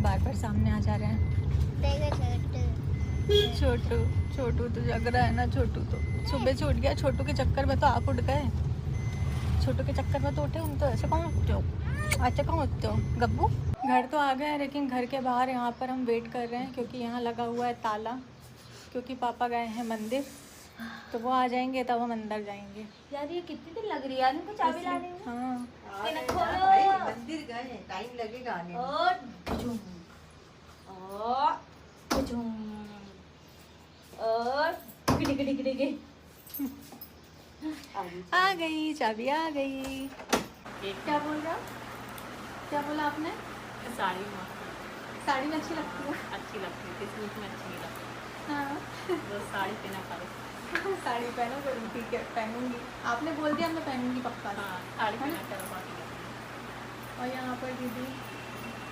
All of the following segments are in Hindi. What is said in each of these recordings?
बार बार सामने आ जा रहे हैं। छोटू छोटू तो जग रहा है ना। छोटू तो सुबह से उठ गया। छोटू के चक्कर में तो आप उठ गए। छोटू के चक्कर में तो उठे। हम तो ऐसे कौन उठते हो? अच्छा कौन उठते हो गब्बू? घर तो आ गए हैं, लेकिन घर के बाहर यहाँ पर हम वेट कर रहे हैं क्योंकि यहाँ लगा हुआ है ताला। क्योंकि पापा गए हैं मंदिर, तो वो आ जाएंगे तब हम अंदर जाएंगे। यार ये कितनी देर लग रही है यार इनको चाबी लाने में। हाँ मंदिर गए, टाइम लगेगा आने में। और आ गई चाबी आ गई। क्या बोल रहा? क्या बोला आपने? साड़ी साड़ी में अच्छी लगती है। अच्छी लगती है, सूट में अच्छी नहीं लगती। हाँ तो साड़ी पहना करो। साड़ी पहनो करूँ, ठीक है पहनूंगी। आपने बोल दिया मैं पहनूंगी पक्का। हाँ साड़ी पहना करो बाकी लगती और यहाँ पर दीदी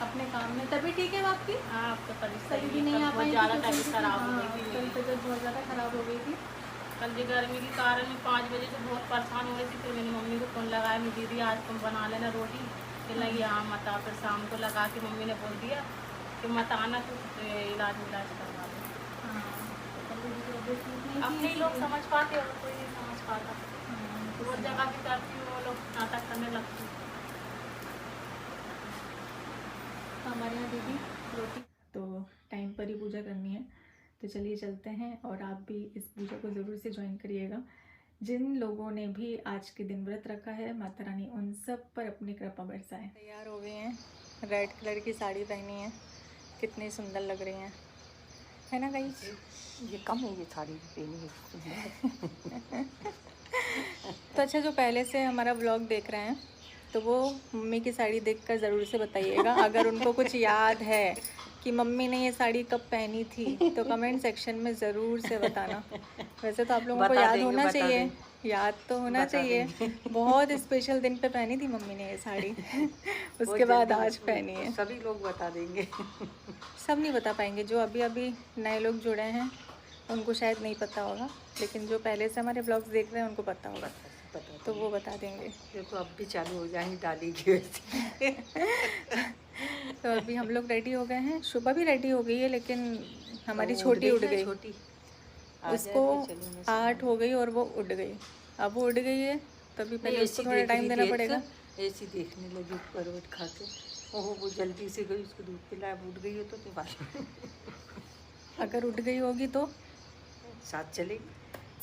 अपने काम में। तभी ठीक है आपकी? है। हाँ अब तो सही सही भी नहीं आ बहुत पाई ज़्यादा थी, तबीयत खराब हो गई थी कल मेरी। तबीयत बहुत ज़्यादा खराब हो गई थी। कल जो गर्मी के कारण में 5 बजे से बहुत परेशान हो रही थी। फिर मैंने मम्मी को फ़ोन लगाया, मैं दीदी आज तुम बना लेना रोटी। फिर लगी हाँ मत आ। फिर शाम को लगा के मम्मी ने बोल दिया कि मत आना, तो इलाज करवा दो। अपने ही लोग समझ पाते और कोई नहीं समझ पाता। वो जगह की करती हूँ, वो लोग नाटक करने लगती हैं। हमारे यहाँ दीदी रोटी तो टाइम पर ही पूजा करनी है। तो चलिए चलते हैं, और आप भी इस पूजा को ज़रूर से ज्वाइन करिएगा। जिन लोगों ने भी आज के दिन व्रत रखा है, माता रानी उन सब पर अपनी कृपा बरसाए। तैयार हो गए हैं, रेड कलर की साड़ी पहनी है, कितनी सुंदर लग रही हैं, है ना गाइस? ये कम है, ये साड़ी पहनी है। तो अच्छा, जो पहले से हमारा व्लॉग देख रहे हैं तो वो मम्मी की साड़ी देखकर ज़रूर से बताइएगा। अगर उनको कुछ याद है कि मम्मी ने ये साड़ी कब पहनी थी तो कमेंट सेक्शन में ज़रूर से बताना। वैसे तो आप लोगों को याद होना चाहिए, याद तो होना चाहिए। बहुत स्पेशल दिन पे पहनी थी मम्मी ने ये साड़ी। उसके बाद आज पहनी है। सभी लोग बता देंगे। सब नहीं बता पाएंगे, जो अभी अभी नए लोग जुड़े हैं उनको शायद नहीं पता होगा, लेकिन जो पहले से हमारे ब्लॉग्स देख रहे हैं उनको पता होगा, तो वो बता देंगे। देखो अब भी चालू हो जाएंगी डाली की वैसे। तो अभी हम लोग रेडी हो गए हैं, शुभा भी रेडी हो गई है, लेकिन हमारी तो छोटी उड़ गई। छोटी उसको 8 हो गई और वो उड़ गई। अब वो उड़ गई है तो अभी पहले उसको थोड़ा टाइम देना पड़ेगा। ऐसी देखने लगी ऊपर उठ खा के, वो जल्दी से गई, उसको दूध पिलाया, उठ गई हो तो बात। अगर उठ गई होगी तो साथ चलेगी,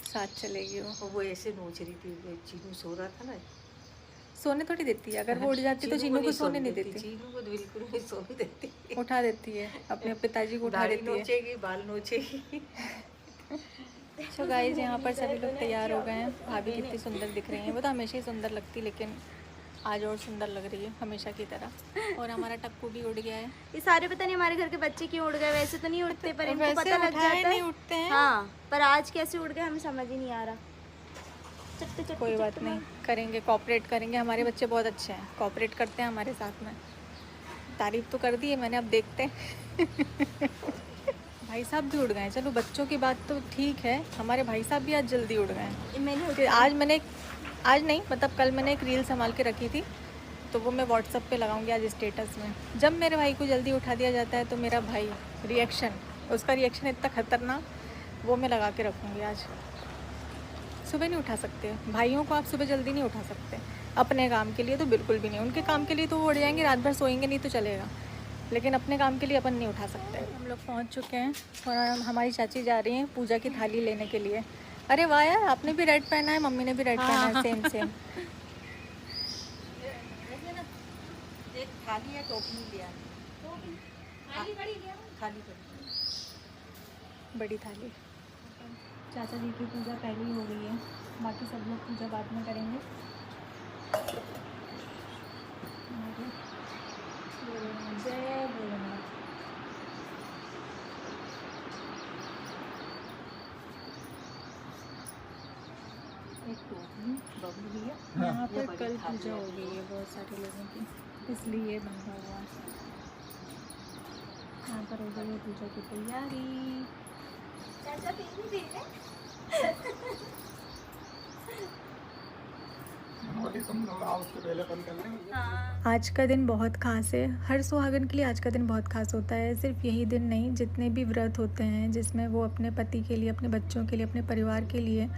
साथ चलेगी वो ऐसे नोच रही थी। चीनू सो रहा था ना, सोने थोड़ी देती है। अगर वो उड़ जाती तो चीनू को सोने नहीं देती। चीनू को बिल्कुल नहीं सोने देती, उठा देती है, अपने पिताजी को उठा देती है। नोचेगी, बाल नोचेगी। सो गाइस, यहाँ पर सभी लोग तैयार हो गए हैं। भाभी कितनी सुंदर दिख रही हैं। वो तो हमेशा ही सुंदर लगती, लेकिन आज और सुंदर लग रही है हमेशा की तरह। और हमारा टक्कू भी उड़ गया है। ये सारे पता नहीं हमारे घर के बच्चे क्यों उड़ गए। वैसे तो नहीं उड़ते, पर इनको पता लग जाता है। नहीं उठते हैं। हाँ, पर आज कैसे उड़ गए हमें समझ ही नहीं आ रहा। कोई बात नहीं, करेंगे, कोऑपरेट करेंगे। हमारे बच्चे बहुत अच्छे हैं, कोऑपरेट करते हैं हमारे साथ में। तारीफ तो कर दी है मैंने, अब देखते हैं। भाई साहब भी उड़ गए। चलो बच्चों की बात तो ठीक है, हमारे भाई साहब भी आज जल्दी उड़ गए। आज नहीं, मतलब कल मैंने एक रील संभाल के रखी थी, तो वो मैं व्हाट्सएप पे लगाऊंगी आज स्टेटस में। जब मेरे भाई को जल्दी उठा दिया जाता है तो मेरा भाई उसका रिएक्शन इतना खतरनाक, वो मैं लगा के रखूँगी आज। सुबह नहीं उठा सकते भाइयों को, आप सुबह जल्दी नहीं उठा सकते। अपने काम के लिए तो बिल्कुल भी नहीं, उनके काम के लिए तो वो उड़ जाएंगे, रात भर सोएंगे नहीं तो चलेगा, लेकिन अपने काम के लिए अपन नहीं उठा सकते। हम लोग पहुंच चुके हैं और हमारी चाची जा रही हैं पूजा की थाली लेने के लिए। अरे वाह यार, आपने भी रेड पहना है, मम्मी ने भी रेड पहना है, सेम सेम। एक थाली या टोकरी लिया, थाली बड़ी थाली। चाचा जी की पूजा पहले ही हो गई है, बाकी सब लोग पूजा बाद में करेंगे। जय भोलेनाथ। यहाँ पर कल पूजा हो गई है बहुत सारे लोगों की, इसलिए बंधा हुआ है। यहाँ पर हो गई है पूजा की तैयारी। आज का दिन बहुत ख़ास है। हर सुहागन के लिए आज का दिन बहुत ख़ास होता है। सिर्फ यही दिन नहीं, जितने भी व्रत होते हैं जिसमें वो अपने पति के लिए, अपने बच्चों के लिए, अपने परिवार के लिए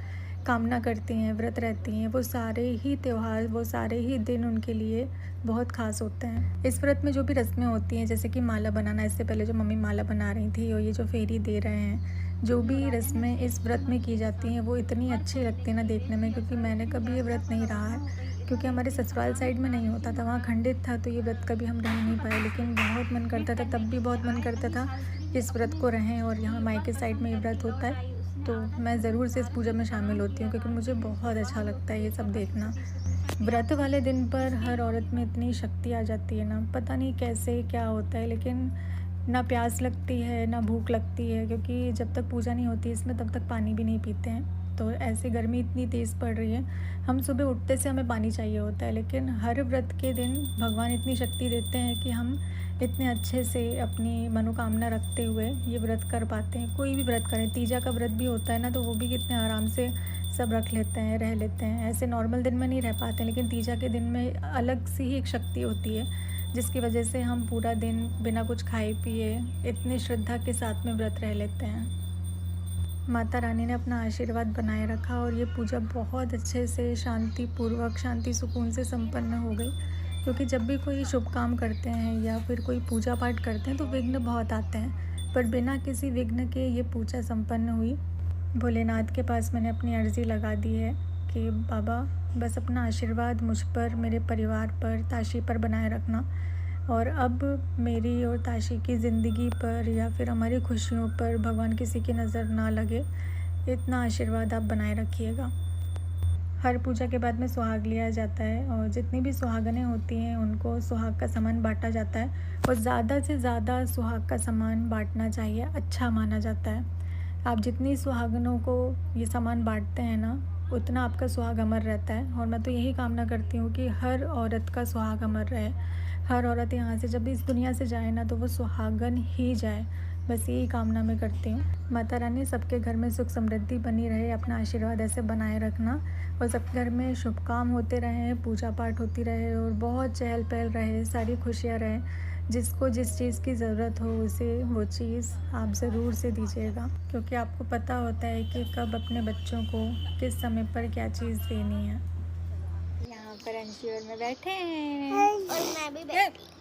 कामना करती हैं, व्रत रहती हैं, वो सारे ही त्यौहार, वो सारे ही दिन उनके लिए बहुत ख़ास होते हैं। इस व्रत में जो भी रस्में होती हैं, जैसे कि माला बनाना, इससे पहले जो मम्मी माला बना रही थी, और ये जो फेरी दे रहे हैं, जो भी रस्में इस व्रत में की जाती हैं वो इतनी अच्छी लगती है ना देखने में। क्योंकि मैंने कभी ये व्रत नहीं रहा है, क्योंकि हमारे ससुराल साइड में नहीं होता था, वहाँ खंडित था, तो ये व्रत कभी हम रह नहीं पाए। लेकिन बहुत मन करता था, तब भी बहुत मन करता था इस व्रत को रहें, और यहाँ मायके साइड में ये व्रत होता है तो मैं ज़रूर से इस पूजा में शामिल होती हूँ, क्योंकि मुझे बहुत अच्छा लगता है ये सब देखना। व्रत वाले दिन पर हर औरत में इतनी शक्ति आ जाती है ना, पता नहीं कैसे क्या होता है, लेकिन ना प्यास लगती है ना भूख लगती है, क्योंकि जब तक पूजा नहीं होती इसमें तब तक पानी भी नहीं पीते हैं। तो ऐसे गर्मी इतनी तेज़ पड़ रही है, हम सुबह उठते से हमें पानी चाहिए होता है, लेकिन हर व्रत के दिन भगवान इतनी शक्ति देते हैं कि हम इतने अच्छे से अपनी मनोकामना रखते हुए ये व्रत कर पाते हैं। कोई भी व्रत करें, तीजा का व्रत भी होता है ना, तो वो भी कितने आराम से सब रख लेते हैं, रह लेते हैं। ऐसे नॉर्मल दिन में नहीं रह पाते, लेकिन तीजा के दिन में अलग सी ही एक शक्ति होती है, जिसकी वजह से हम पूरा दिन बिना कुछ खाए पिए इतनी श्रद्धा के साथ में व्रत रह लेते हैं। माता रानी ने अपना आशीर्वाद बनाए रखा, और ये पूजा बहुत अच्छे से शांतिपूर्वक, शांति सुकून से संपन्न हो गई। क्योंकि जब भी कोई शुभ काम करते हैं या फिर कोई पूजा पाठ करते हैं तो विघ्न बहुत आते हैं, पर बिना किसी विघ्न के ये पूजा संपन्न हुई। भोलेनाथ के पास मैंने अपनी अर्ज़ी लगा दी है कि बाबा बस अपना आशीर्वाद मुझ पर, मेरे परिवार पर, ताशी पर बनाए रखना, और अब मेरी और ताशी की ज़िंदगी पर या फिर हमारी खुशियों पर भगवान किसी की नज़र ना लगे, इतना आशीर्वाद आप बनाए रखिएगा। हर पूजा के बाद में सुहाग लिया जाता है, और जितनी भी सुहागनें होती हैं उनको सुहाग का सामान बांटा जाता है, और ज़्यादा से ज़्यादा सुहाग का सामान बांटना चाहिए, अच्छा माना जाता है। आप जितनी सुहागनों को ये सामान बांटते हैं ना, उतना आपका सुहाग अमर रहता है। और मैं तो यही कामना करती हूँ कि हर औरत का सुहाग अमर रहे, हर औरत यहाँ से जब इस दुनिया से जाए ना तो वो सुहागन ही जाए, बस यही कामना मैं करती हूँ। माता रानी सबके घर में सुख समृद्धि बनी रहे, अपना आशीर्वाद ऐसे बनाए रखना, और सबके घर में शुभ काम होते रहें, पूजा पाठ होती रहे, और बहुत चहल पहल रहे, सारी खुशियाँ रहें। जिसको जिस चीज़ की ज़रूरत हो उसे वो चीज़ आप ज़रूर से दीजिएगा, क्योंकि आपको पता होता है कि कब अपने बच्चों को किस समय पर क्या चीज़ देनी है। यहाँ पर अंशी और मैं बैठे हैं, और मैं भी बैठी।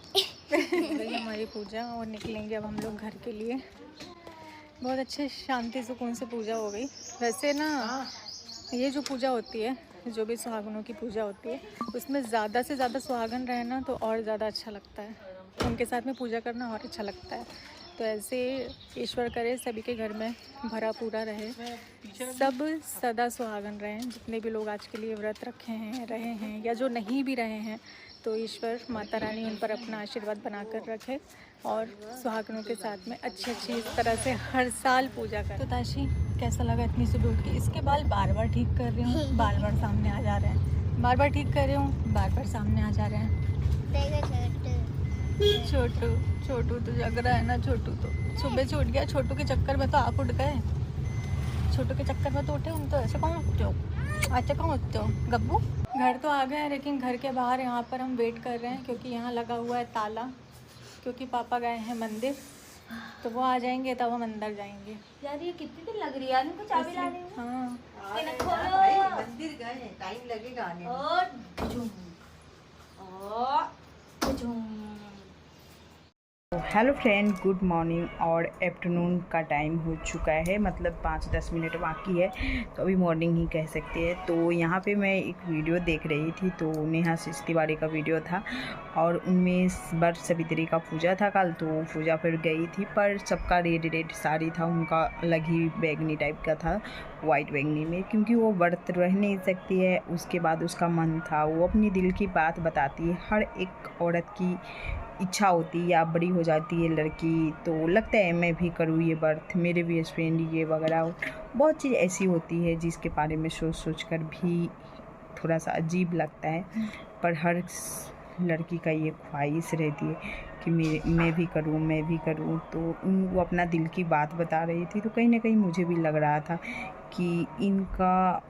हमारी पूजा, और निकलेंगे अब हम लोग घर के लिए। बहुत अच्छे शांति सुकून से पूजा हो गई। वैसे ना ये जो पूजा होती है, जो भी सुहागनों की पूजा होती है, उसमें ज़्यादा से ज़्यादा सुहागन रहे ना तो और ज़्यादा अच्छा लगता है, उनके साथ में पूजा करना और अच्छा लगता है। तो ऐसे ईश्वर करे सभी के घर में भरा पूरा रहे, सब सदा सुहागन रहें। जितने भी लोग आज के लिए व्रत रखे हैं, रहे हैं, या जो नहीं भी रहे हैं, तो ईश्वर माता रानी उन पर अपना आशीर्वाद बनाकर रखे, और सुहागनों के साथ में अच्छी इस तरह से हर साल पूजा करें। तो ताशी कैसा लगा इतनी सुबह उठ के? इसके बाल बार बार ठीक कर रही हूँ, बार बार सामने आ जा रहे हैं, बार बार ठीक कर रही हूँ, बार बार सामने आ जा रहे हैं। छोटू छोटू तो जग रहा है ना, छोटू तो सुबह से उठ गया। छोटू के चक्कर में तो आप उठ गए, छोटू के चक्कर में तो उठे। हम तो ऐसे कहाँ उठते हो, अच्छा कहाँ उठते हो गब्बू? घर तो आ गए हैं, लेकिन घर के बाहर यहाँ पर हम वेट कर रहे हैं, क्योंकि यहाँ लगा हुआ है ताला, क्योंकि पापा गए हैं मंदिर, तो वो आ जाएंगे तब हम अंदर जाएंगे। यार ये कितनी देर लग रही है इनको चाबी लाने में? हाँ खोलो, मंदिर गए, टाइम लगेगा आने में। और झूम और झूम। Hello friend, good morning. और आफ्टरनून का टाइम हो चुका है, मतलब 5-10 मिनट बाकी है, तो अभी मॉर्निंग ही कह सकते हैं। तो यहाँ पे मैं एक वीडियो देख रही थी, तो नेहा तिवारी का वीडियो था, और उनमें वट सावित्री का पूजा था कल, तो पूजा पर गई थी, पर सबका रेड साड़ी था, उनका अलग ही बैगनी टाइप का था, वाइट बैगनी में, क्योंकि वो व्रत रह नहीं सकती है। उसके बाद उसका मन था, वो अपनी दिल की बात बताती है। हर एक औरत की इच्छा होती है, या बड़ी हो जाती है लड़की, तो लगता है मैं भी करूँ ये व्रत, मेरे भी हस्बैंड ये वगैरह, बहुत चीज़ ऐसी होती है जिसके बारे में सोच कर भी थोड़ा सा अजीब लगता है। पर हर लड़की का ये ख्वाहिश रहती है कि मैं भी करूँ। तो वो अपना दिल की बात बता रही थी, तो कहीं ना कहीं मुझे भी लग रहा था कि इनका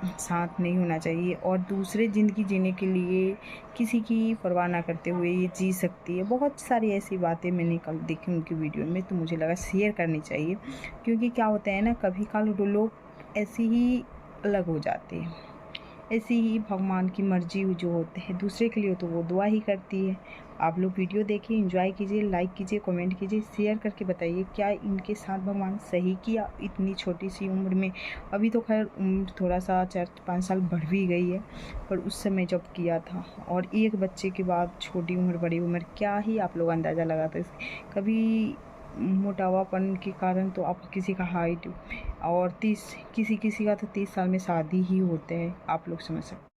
साथ नहीं होना चाहिए और दूसरे ज़िंदगी जीने के लिए किसी की परवाह ना करते हुए ये जी सकती है। बहुत सारी ऐसी बातें मैंने कल देखी उनकी वीडियो में, तो मुझे लगा शेयर करनी चाहिए, क्योंकि क्या होता है ना, कभी काल लोग ऐसे ही अलग हो जाते हैं। ऐसी ही भगवान की मर्जी जो होते हैं दूसरे के लिए, तो वो दुआ ही करती है। आप लोग वीडियो देखिए, एंजॉय कीजिए, लाइक कीजिए, कमेंट कीजिए, शेयर करके बताइए क्या इनके साथ भगवान सही किया इतनी छोटी सी उम्र में। अभी तो खैर उम्र थोड़ा सा 4-5 साल बढ़ भी गई है, पर उस समय जब किया था और एक बच्चे के बाद छोटी उम्र बड़ी उम्र, क्या ही आप लोग अंदाज़ा लगाते। कभी मोटावापन के कारण तो आप किसी का हाइट और किसी का तो 30 साल में शादी ही होते हैं, आप लोग समझ सकते हैं।